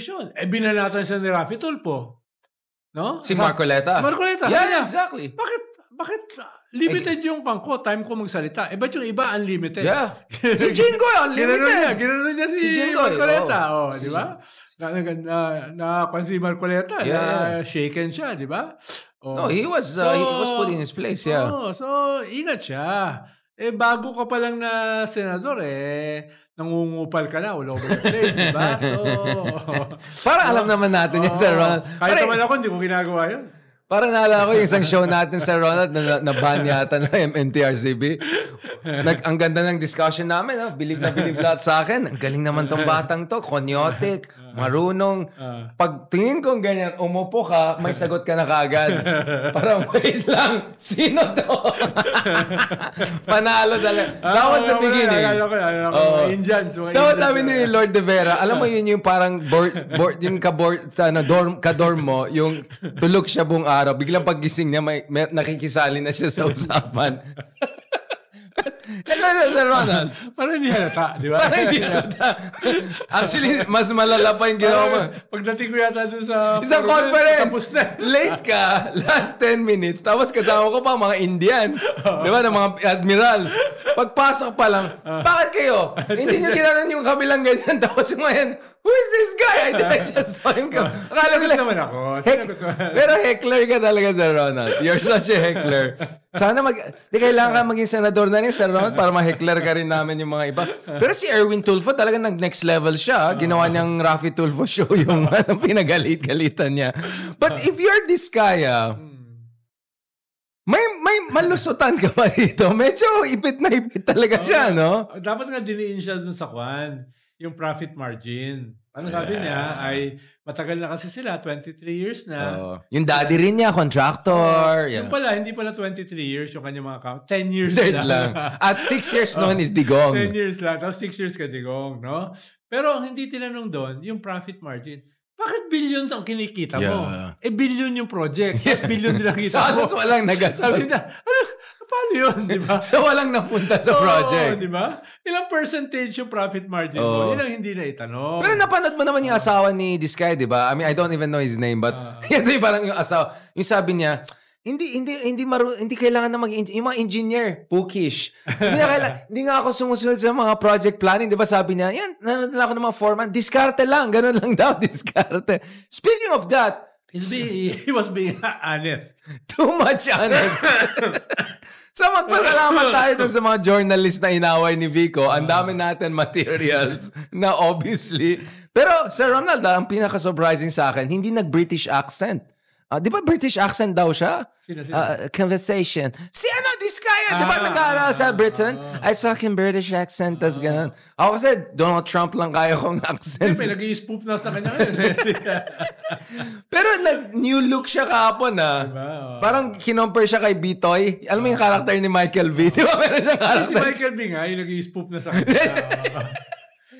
eleksyon. Binanatan siya ni Raffy Tulfo. No? Si Marcoleta. Si Marcoleta. Yeah, exactly. Bakit limited yung pangko, time ko magsalita? Ba't yung iba unlimited? Yeah. Si Jinggoy, unlimited. Ginanon niya si Marcoleta. Di ba? Si Marcoleta. Shaken siya, di ba? No, he was put in his place, yeah. So, ingat siya. Bago ka pa lang na senador, nangungupal ka na all over the place, di ba? So, para alam naman natin yun, Sir Ronald. Kahit naman ako, hindi ko ginagawa yun. Parang naalala ko yung isang show natin, Sir Ronald, na ban yata ng MNTRCB. Ang ganda ng discussion namin. Bilib na bilib lahat sa akin. Ang galing naman tong batang to. Konyotic, marunong. Pag tingin kong ganyan, umupo ka, may sagot ka na kaagad. Parang wait lang, sino to? Panalo talaga. That was the beginning. Mga Indians. Tapos sabi ni Lord De Vera, alam mo yun yung parang yung kadorm mo, yung tulog siya buong araw. Biglang paggising niya, may nakikisali na siya sa usapan. Sir Ronald. Parang hindi halata, di ba? Parang hindi halata. Actually, mas malala pa yung ginawa mo. Pagdating ko yata dun sa isang conference, tapos na. Late ka, last 10 minutes, tapos kasama ko pa mga Indians, di ba, ng mga admirals. Pagpasok pa lang, bakit kayo? Hindi nyo ginanon yung kabilang ganyan. Tapos ngayon, who is this guy? I just saw him. Akala ko naman ako. Pero heckler ka talaga, Sir Ronald. You're such a heckler. Sana di kailangan ka maging senador na rin, Sir Ronald, para ma-heckler ka rin namin yung mga iba. Pero si Erwin Tulfo talaga nag-next level siya. Ginawa niyang Raffy Tulfo show yung pinagalit-galitan niya. But if you're this kaya, may malusutan ka pa dito. Medyo ipit na ipit talaga siya, no? Dapat nga diniin siya dun sa kwan. Yung profit margin. Ano sabi niya ay matagal na kasi sila, 23 years na. Yung daddy rin niya, contractor. Yung pala, hindi pala 23 years yung kanyang mga account. 10 years lang. At 6 years noon is digong. 10 years lang. Tapos 6 years ka digong, no? Pero ang hindi tinanong doon, yung profit margin. Bakit billions ang kinikita mo? Billion yung project. Tapos billion din ang kita mo. Sa walang nagastos. Sabi na, paano yun, di ba? So walang napunta sa project. Di ba? Ilang percentage yung profit margin mo? Yun ang hindi na itanong. Pero napanood mo naman yung asawa ni Diskaya, di ba? I mean, I don't even know his name, but ito yung parang yung asawa. Yung sabi niya, hindi kailangan na yung mga engineer, bookish. Hindi nga ako sumusunod sa mga project planning, 'di ba? Sabi niya, yan, nanonood ako ng mga foreman, diskarte lang, ganun lang daw, diskarte. Speaking of that, he was being honest. Too much honest. So magpasalamat tayo dun sa mga journalist na inaway ni Vico. Ang dami natin materials na obviously. Pero Sir Ronald, ang pinaka-surprising sa akin, hindi nag-British accent. Di ba British accent daw siya? Conversation. Si Diskaya, di ba nag-aaral sa Britain? I talk in British accent, tas ganun. Ako kasi Donald Trump lang kaya kong accent. May nag-i-spoof na sa kanya. Pero new look siya kahapon Parang kinompare siya kay Bitoy. Alam mo yung character ni Michael V? Di ba meron siyang character? Si Michael V nga, yung nag-i-spoof na sa kanya.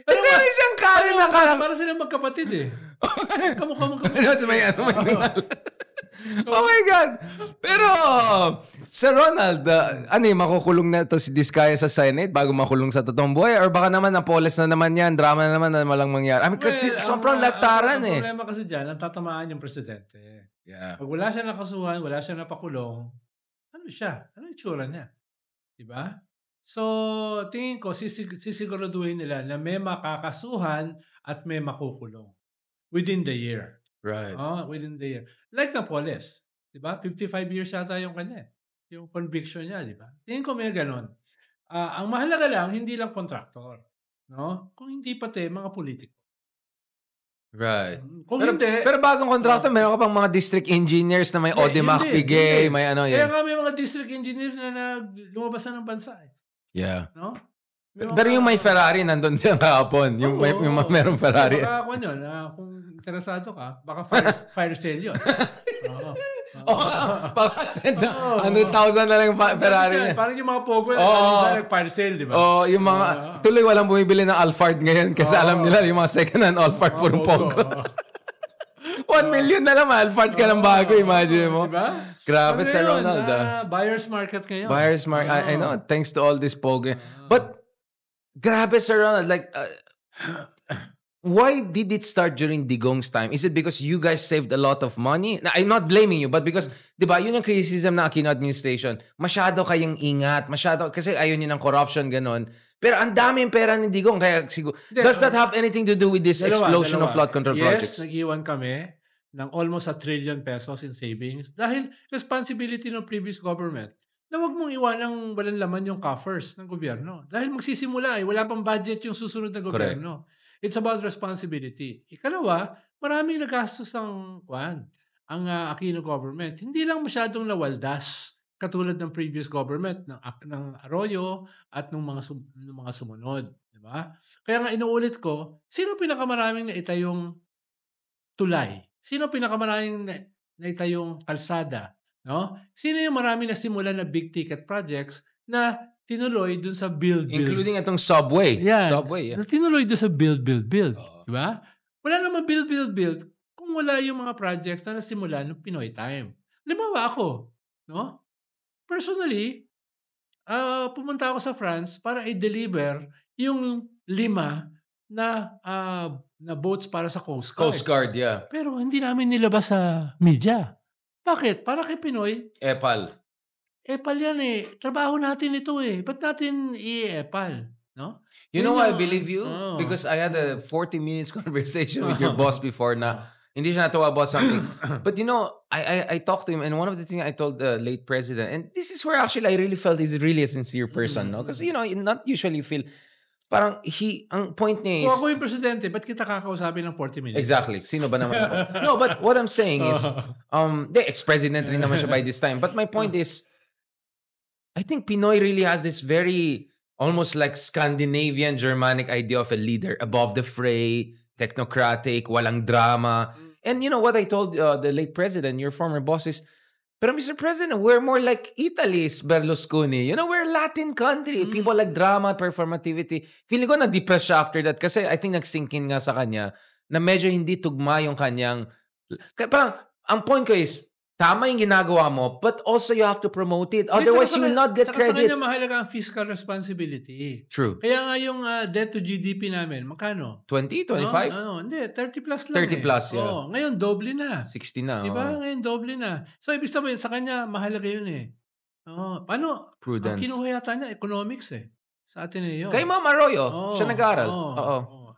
Pero meron siyang character na character. Para sila magkapatid Kamukha. Oh my God! Pero, Sir Ronald, makukulong na to si Diskaya sa Senate bago makulong sa totoong buhay? Or baka naman napoles na naman yan, drama na naman na malang mangyari? I mean, kasi sobrang lataran Ang problema kasi dyan, ang tatamaan yung presidente. Yeah. Pag wala siya nakasuhan, wala siya napakulong, ano siya? Ano yung tsura niya? Diba? So, tingin ko, sisiguraduhin nila na may makakasuhan at may makukulong within the year. Right. Within the year. Like Napoles. Diba? 55 years yata yung kanya. Yung conviction niya, diba? Tingin ko may ganon. Ang mahalaga lang, hindi lang contractor. No? Kung hindi pati, mga politiko. Right. Pero bagong contractor, meron ka pang mga district engineers na may Audimac Pigay, may ano yan. Kaya nga may mga district engineers na lumabas na ng bansa. Yeah. No? Pero yung may Ferrari, nandun siya kahapon. Yung merong Ferrari. Baka ako yun. Kung interesado ka, baka fire sale yun. Baka 100,000 na lang yung Ferrari niya. Parang yung mga Pogo, fire sale, di ba? Yung mga, tuloy walang bumibili ng Alphard ngayon kasi alam nila yung mga second-hand Alphard puro Pogo. 1 million na lang, Alphard ka ng bago, imagine mo. Diba? Grabe, Sir Ronald. Buyer's market ngayon. Buyer's market, I know, thanks to all this Pogo. But, grabe, Sir Ronald, like, why did it start during Digong's time? Is it because you guys saved a lot of money? Na, I'm not blaming you, but because, di ba, yun yung criticism ng Aquino administration. Masyado kayong ingat, kasi ayaw niyo ng corruption, ganon. Pero ang daming pera ni Digong, kaya siguro, does that have anything to do with this explosion of flood control projects? Yes, nag-iwan kami ng almost ₱1 trillion in savings dahil responsibility ng previous government na wag mong iwanang walang laman yung coffers ng gobyerno. Dahil magsisimula wala pang budget yung susunod na gobyerno. Correct. It's about responsibility. Ikalawa, maraming nagastos ang Aquino government. Hindi lang masyadong nawaldas katulad ng previous government ng Arroyo at ng mga sumunod, di ba? Kaya nga inuulit ko, sino pinakamaraming naitayong tulay? Sino pinakamaraming naitayong kalsada, no? Sino yung maraming nasimulan na big ticket projects na tinuloy dun sa build. Including itong subway. Yeah. Subway, yeah. Tinuloy dun sa build. Diba? Wala naman build kung wala yung mga projects na nasimula ng Pinoy time. Halimbawa ako, no? Personally, pumunta ako sa France para i-deliver yung 5 na boats para sa Coast Guard. Coast Guard, yeah. Pero hindi namin nilabas sa media. Bakit? Para kay Pinoy. Epal yan Trabaho natin ito Ba't natin i-epal? No? You know why I believe you? Oh. Because I had a 40 minutes conversation with your boss before na hindi siya natawa about something. But you know, I talked to him and one of the things I told the late president, and this is where actually I really felt he's really a sincere person, no? Because, you know, not usually feel, parang ang point niya is... Kung ako yung presidente, ba't kita kakausapin ng 40 minutes? Exactly. Sino ba naman ako? No, but what I'm saying is, ex-president rin naman siya by this time. But my point is, I think Pinoy really has this very almost like Scandinavian Germanic idea of a leader above the fray, technocratic, walang drama. And you know what I told the late president, your former boss, is, pero Mr. President, we're more like Italy's Berlusconi. You know, we're a Latin country. People like drama, performativity. Feeling ko na-depress siya after that kasi I think nag-sink in nga sa kanya na medyo hindi tugma yung kanyang... Parang, ang point ko is, tama yung ginagawa mo, but also you have to promote it. Otherwise, you will not get credit. Sa kanya mahalaga ang fiscal responsibility. True. Kaya nga yung debt to GDP namin, magkano? 20? 25? Hindi, 30 plus lang 30 plus, yeah. Ngayon, doble na. 60 na. Diba? Ngayon, doble na. So, ibig sabihin, sa kanya, mahalaga yun Paano? Prudence. Ang kinuha yata niya, economics Sa atin yun. Kay Ma'am Arroyo, siya nag-aaral.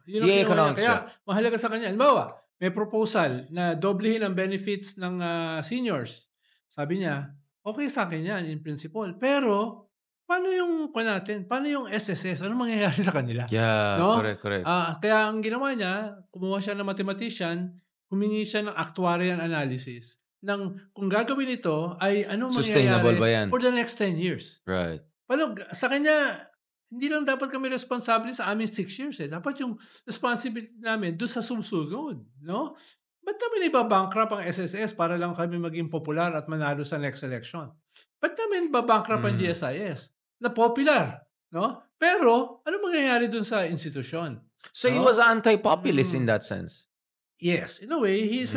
Yun ang economics. Kaya, mahalaga sa kanya. Halimbawa, may proposal na doblehin ang benefits ng seniors. Sabi niya, okay sa akin yan in principle. Pero, paano yung SSS? Ano mangyayari sa kanila? Yeah, no? Correct. Kaya ang ginawa niya, kumuha siya ng mathematician, humingi siya ng actuarial analysis ng kung gagawin ito ay ano mangyayari for the next 10 years. Right. Paano, sa kanya, hindi lang dapat kami responsable sa aming 6 years. Dapat yung responsibility namin doon sa susunod. No? Ba't namin ibabankrupt ang SSS para lang kami maging popular at manalo sa next election? Ba't namin ibabankrupt ang GSIS? Na popular. No? Pero, ano mangyayari doon sa institusyon? So, he was anti-populist in that sense? Yes. In a way, he's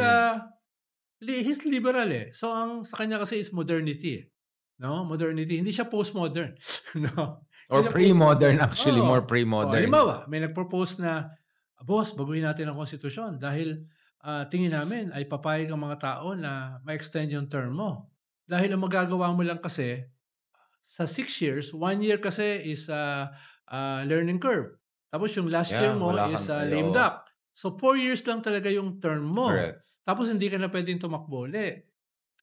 liberal So, sa kanya kasi is modernity. No? Modernity. Hindi siya postmodern. No? Or pre-modern actually, more pre-modern. Halimbawa, may nag-propose na, boss, baguhin natin ang konstitusyon dahil tingin namin ay papayag ang mga tao na ma-extend yung term mo. Dahil ang magagawa mo lang kasi, sa 6 years, 1 year kasi is learning curve. Tapos yung last year mo is lame duck. So 4 years lang talaga yung term mo. Correct. Tapos hindi ka na pwedeng tumakbo ulit.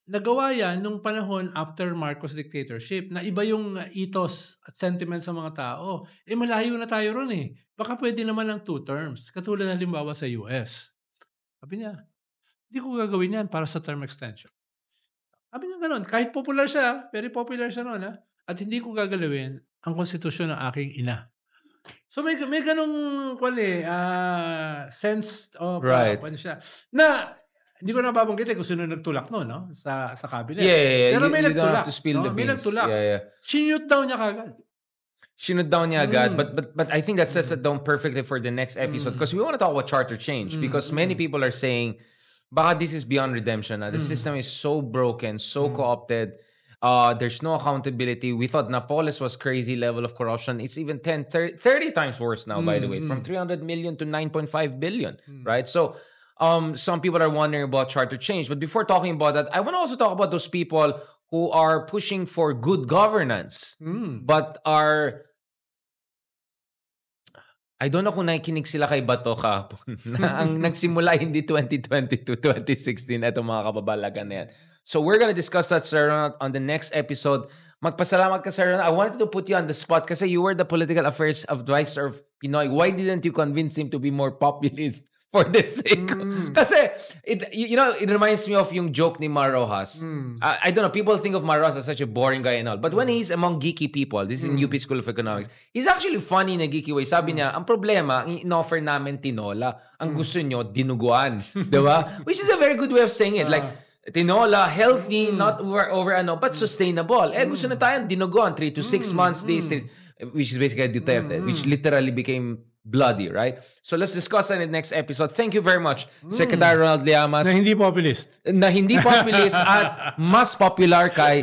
Nagawa yan nung panahon after Marcos dictatorship na iba yung ethos at sentiment sa mga tao. Malayo na tayo ron Baka pwede naman ng 2 terms. Katulad halimbawa sa US. Sabi niya, hindi ko gagawin yan para sa term extension. Sabi niya ganun. Kahit popular siya, very popular siya noon at hindi ko gagalawin ang konstitusyon ng aking ina. So may ganung sense of siya. Na hindi ko nababanggit kung sino nagtulak no? Sa cabinet. Yeah. Pero may nagtulak. May nagtulak. Yeah. Sinute down niya kagad. Sinute down niya agad. But I think that sets it down perfectly for the next episode because we want to talk about charter change because many people are saying, baka this is beyond redemption. The system is so broken, so co-opted. There's no accountability. We thought Napoles was crazy level of corruption. It's even 30 times worse now, by the way, from 300 million to 9.5 billion, right? So some people are wondering about charter change. But before talking about that, I want to also talk about those people who are pushing for good governance, but are... I don't know kung nakikinig sila kay Bato kahapon na ang nagsimula hindi 2022, 2016 itong mga kababalagan na yan. So we're gonna discuss that, Sir Ronald, on the next episode. Magpasalamat ka, Sir Ronald. I wanted to put you on the spot kasi you were the political affairs advisor of Pinoy. Why didn't you convince him to be more populist for this sake? Kasi, it reminds me of yung joke ni Mar Rojas. I don't know, people think of Mar Rojas as such a boring guy and all. But when he's among geeky people, this is in UP School of Economics, he's actually funny na geeky way. Sabi niya, ang problema, in-offer namin tinola. Ang gusto nyo, dinuguan. Diba? Which is a very good way of saying it. Like, tinola, healthy, not over but sustainable. Gusto na tayong dinuguan, 3 to 6 months, days, which is basically Duterte, which literally became bloody, right? So let's discuss that in the next episode. Thank you very much, Secretary Ronald Llamas. Na hindi populist. At mas popular kay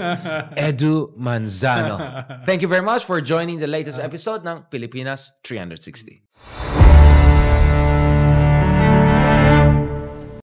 Edu Manzano. Thank you very much for joining the latest episode ng Pilipinas 360.